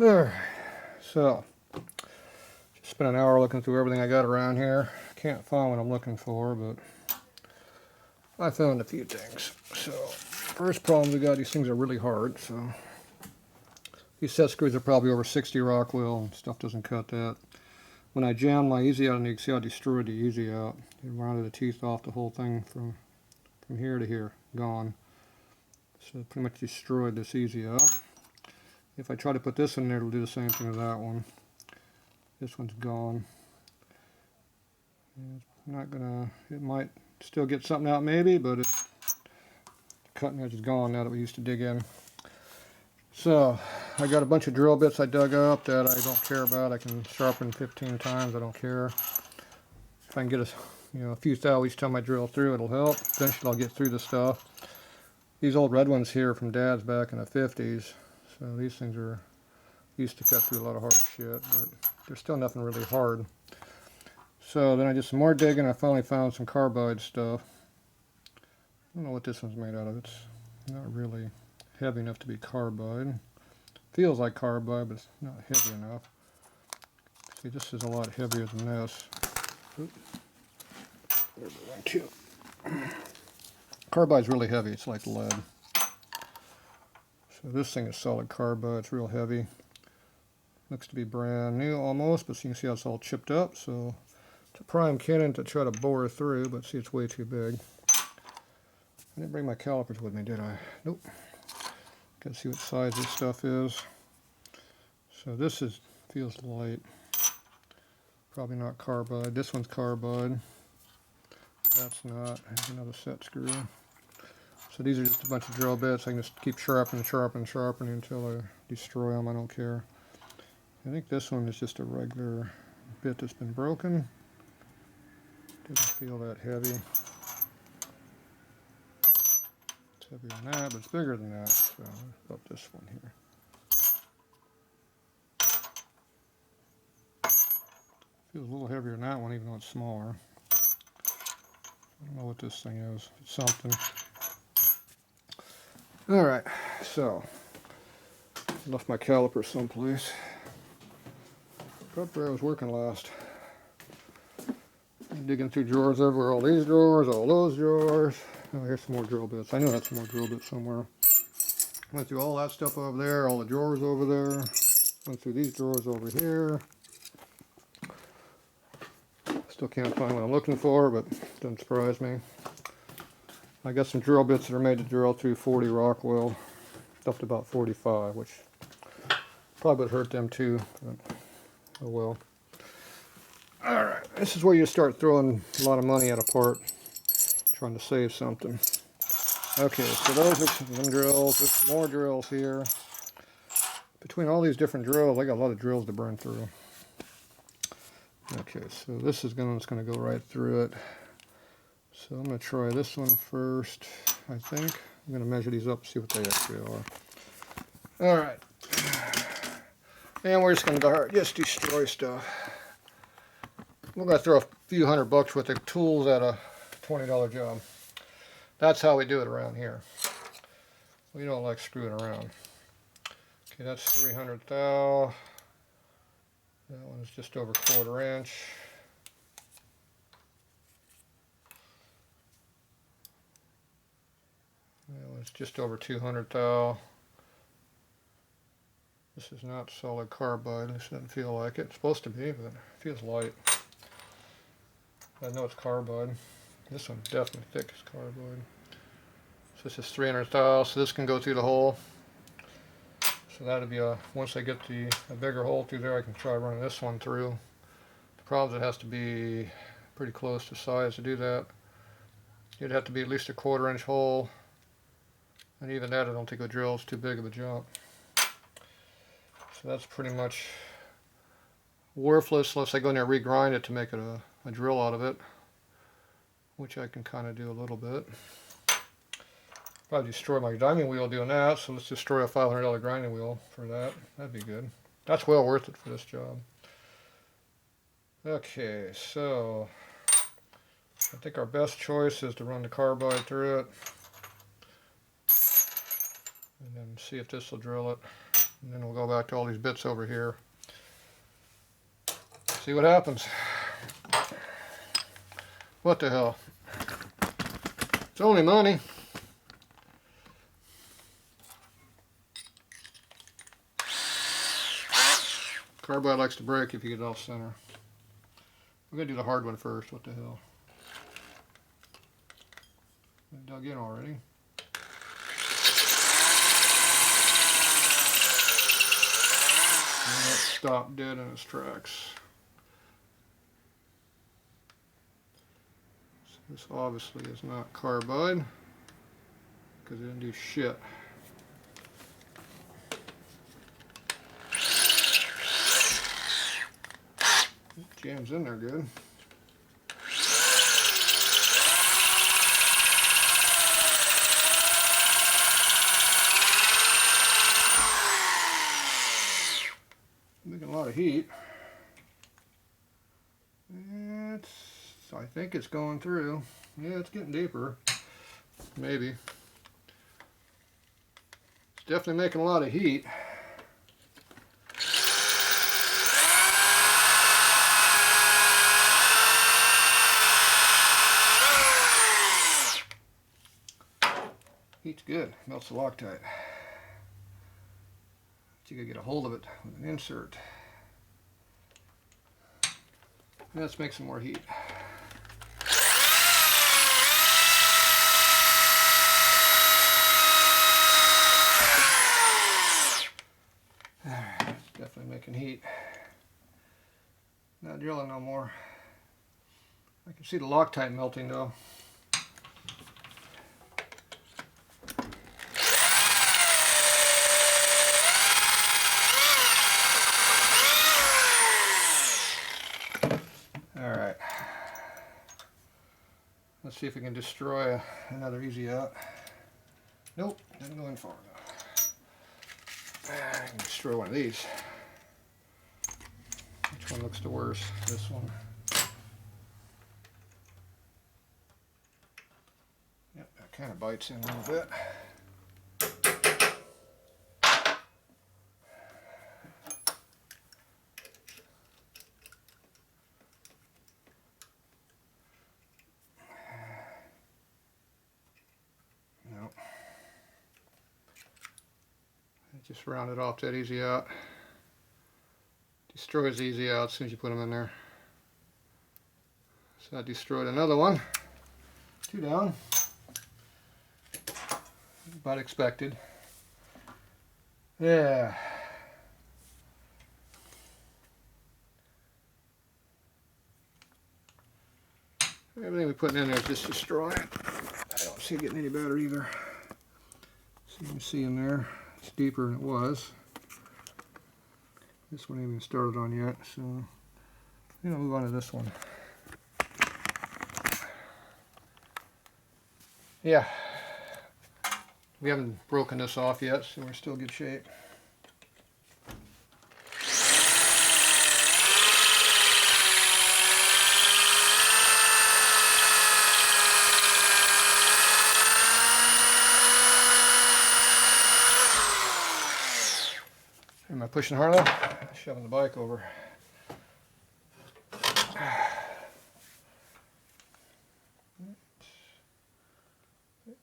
Alright, so just spent an hour looking through everything I got around here. Can't find what I'm looking for, but I found a few things. So, first problem we got, these things are really hard, so these set screws are probably over 60 Rockwell, and stuff doesn't cut that. When I jammed my easy out, and you can see I destroyed the easy out. It rounded the teeth off the whole thing from here to here, gone. So it pretty much destroyed this easy out. If I try to put this in there, it'll do the same thing as that one. This one's gone. It's not gonna, it might still get something out maybe, but the cutting edge is gone now that we used to dig in. So I got a bunch of drill bits I dug up that I don't care about. I can sharpen 15 times, I don't care. If I can get a few thou each time I drill through, it'll help. Eventually I'll get through the stuff. These old red ones here from Dad's back in the 50s. So these things are used to cut through a lot of hard shit, but there's still nothing really hard. So then I did some more digging. I finally found some carbide stuff. I don't know what this one's made out of. It's not really heavy enough to be carbide. Feels like carbide, but it's not heavy enough. See, this is a lot heavier than this. Oops. There's one too. Carbide's really heavy. It's like lead. So this thing is solid carbide. It's real heavy. Looks to be brand new almost, but you can see how it's all chipped up. So it's a prime cannon to try to bore through, but see, it's way too big. I didn't bring my calipers with me, did I? Nope. Gotta see what size this stuff is. So this feels light. Probably not carbide. This one's carbide. That's not. Here's another set screw. So these are just a bunch of drill bits. I can just keep sharpening until I destroy them. I don't care. I think this one is just a regular bit that's been broken. Doesn't feel that heavy. It's heavier than that, but it's bigger than that. So about this one here. Feels a little heavier than that one, even though it's smaller. I don't know what this thing is. It's something. Alright, so left my caliper someplace. Up where I was working last. Digging through drawers everywhere. All these drawers, all those drawers. Oh, here's some more drill bits. I know that's some more drill bits somewhere. Went through all that stuff over there, all the drawers over there. Went through these drawers over here. Still can't find what I'm looking for, but doesn't surprise me. I got some drill bits that are made to drill through 40 Rockwell. Up to about 45, which probably would hurt them too, but oh well. Alright, this is where you start throwing a lot of money at a part, trying to save something. Okay, so those are some drills. There's some more drills here. Between all these different drills, I got a lot of drills to burn through. Okay, so this is it's gonna go right through it. So I'm gonna try this one first, I think. I'm gonna measure these up and see what they actually are. Alright. And we're just gonna just destroy stuff. We're gonna throw a few $100 worth of tools at a $20 job. That's how we do it around here. We don't like screwing around. Okay, that's 300 thou. That one's just over 1/4 inch. That one's just over 200 thou. This is not solid carbide. This doesn't feel like it. It's supposed to be, but it feels light. I know it's carbide. This one's definitely thick as carbide. So this is 300 thou, so this can go through the hole. So that'll be once I get a bigger hole through there, I can try running this one through. The problem is it has to be pretty close to size to do that. It'd have to be at least a 1/4 inch hole. And even that, I don't think a drill is too big of a jump. So that's pretty much worthless unless I go in there and regrind it to make it a drill out of it, which I can kind of do a little bit. Probably destroy my grinding wheel doing that, so let's destroy a $500 grinding wheel for that. That'd be good. That's well worth it for this job. Okay, so I think our best choice is to run the carbide through it and then see if this will drill it. And then we'll go back to all these bits over here. See what happens. What the hell? It's only money. Carbide likes to break if you get it off center. We're going to do the hard one first. What the hell? I dug in already. And it stopped dead in its tracks. So this obviously is not carbide because it didn't do shit. It jams in there good. Making a lot of heat. I think it's going through. Yeah, it's getting deeper. Maybe. It's definitely making a lot of heat. Heat's good. Melts the Loctite. You gotta get a hold of it with an insert. Let's make some more heat. Alright, it's definitely making heat. Not drilling no more. I can see the Loctite melting though. Alright, let's see if we can destroy another easy out. Nope, didn't go in far enough. I can destroy one of these. Which one looks the worst? This one. Yep, that kind of bites in a little bit. Just round it off that easy out. Destroys the easy out as soon as you put them in there. So I destroyed another one. 2 down. About expected. Yeah. Everything we put in there is just destroying. I don't see it getting any better either. So you can see in there. It's deeper than it was. This one ain't even started on yet, so I'm gonna move on to this one. Yeah, we haven't broken this off yet, so we're still in good shape. Am I pushing Harley? Shoving the bike over.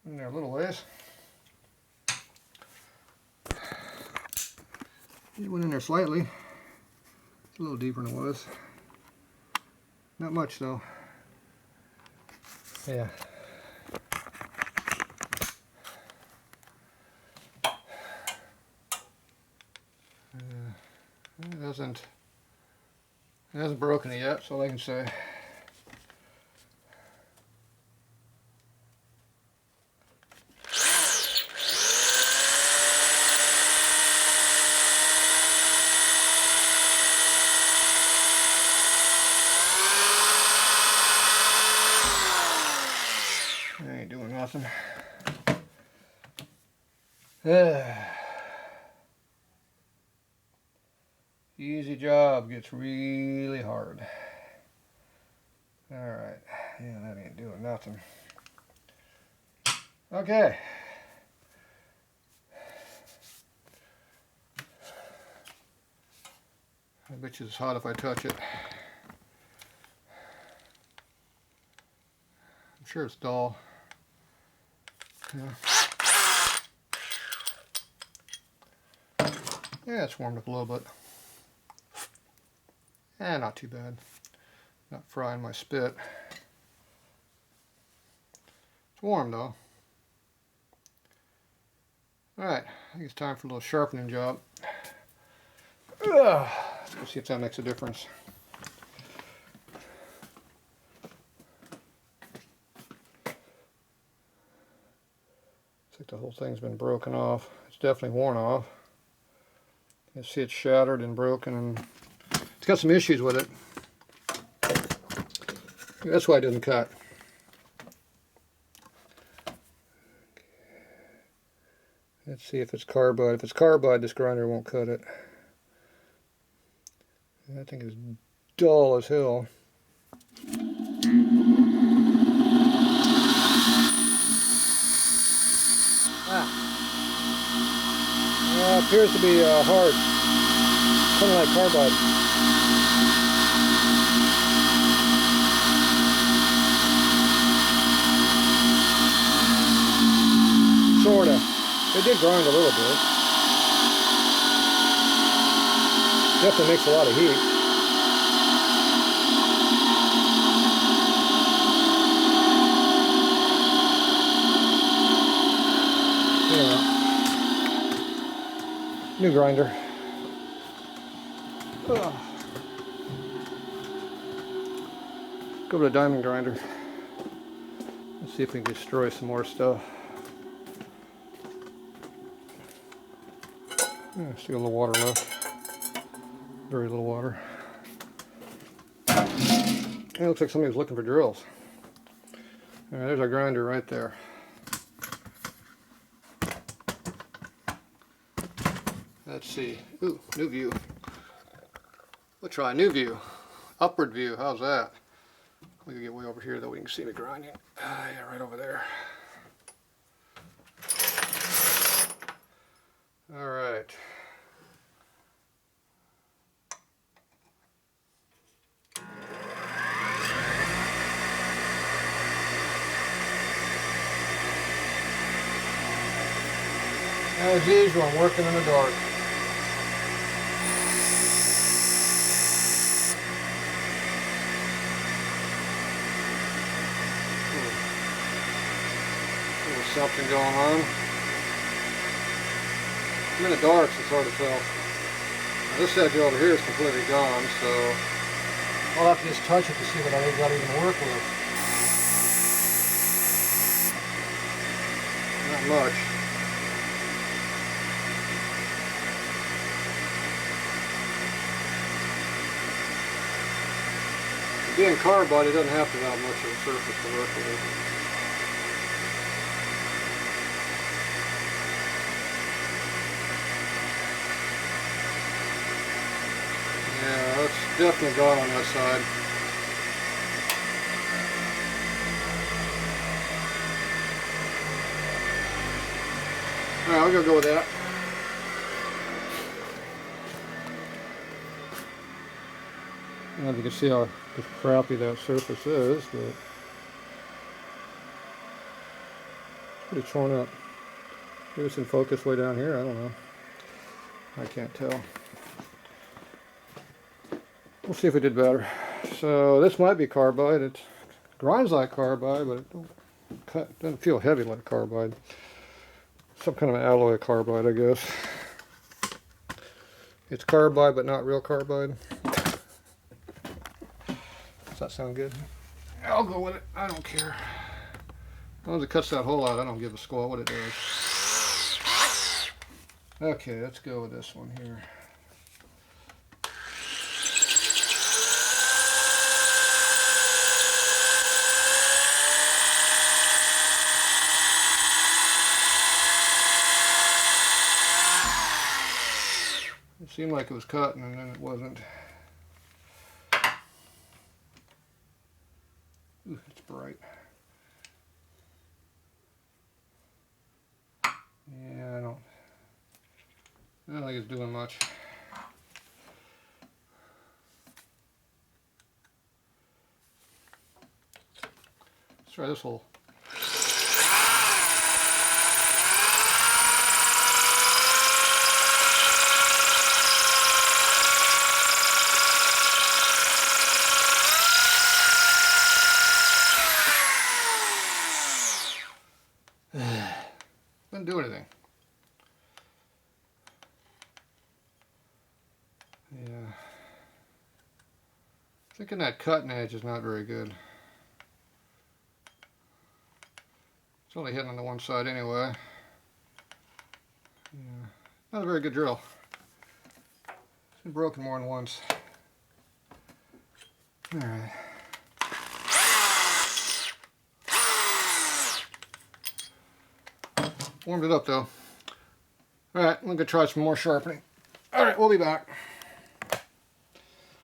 In there a little ways. It went in there slightly. It's a little deeper than it was. Not much though. Yeah. It hasn't broken it yet, that's all I can say. I ain't doing nothing. Easy job gets really hard. Alright, yeah, that ain't doing nothing. Okay. I bet you it's hot if I touch it. I'm sure it's dull. Yeah. Yeah, it's warmed up a little bit. Not too bad. Not frying my spit. It's warm though. Alright, I think it's time for a little sharpening job. Let's go see if that makes a difference. Looks like the whole thing's been broken off. It's definitely worn off. You can see it's shattered and broken, and it's got some issues with it. That's why it doesn't cut. Let's see if it's carbide. If it's carbide, this grinder won't cut it. I think it's dull as hell. Appears to be hard, kind of like carbide. Sorta. It did grind a little bit. Definitely makes a lot of heat. New grinder. Go to the diamond grinder. Let's see if we can destroy some more stuff. Yeah, still a little water left. Very little water. It looks like somebody was looking for drills. All right, there's our grinder right there. Let's see. Ooh, new view. We'll try a new view. Upward view. How's that? We can get way over here though. We can see me grinding. Yeah, right over there. All right. As usual, I'm working in the dark. Little something going on. I'm in the dark, so it's hard to tell. Now, this edge over here is completely gone, so I'll have to just touch it to see what I got to even work with. Not much. Being carbide, it doesn't have to have much of a surface to work with. Yeah, that's definitely gone on that side. Alright, I'm gonna go with that. I don't know if you can see how crappy that surface is, but it's pretty torn up. Maybe it's in focus way down here, I don't know. I can't tell. We'll see if it did better. So this might be carbide. It grinds like carbide, but it doesn't feel heavy like carbide. Some kind of an alloy carbide, I guess. It's carbide, but not real carbide. Does that sound good? I'll go with it. I don't care. As long as it cuts that hole out, I don't give a squat what it does. Okay, let's go with this one here. It seemed like it was cutting, and then it wasn't. Ooh, it's bright. Yeah, I don't think it's doing much. try this hole. Didn't do anything. Yeah. Thinking that cutting edge is not very good. It's only hitting on the one side anyway. Yeah. Not a very good drill. It's been broken more than once. Alright. Warmed it up though. Alright, I'm going to try some more sharpening. Alright, we'll be back.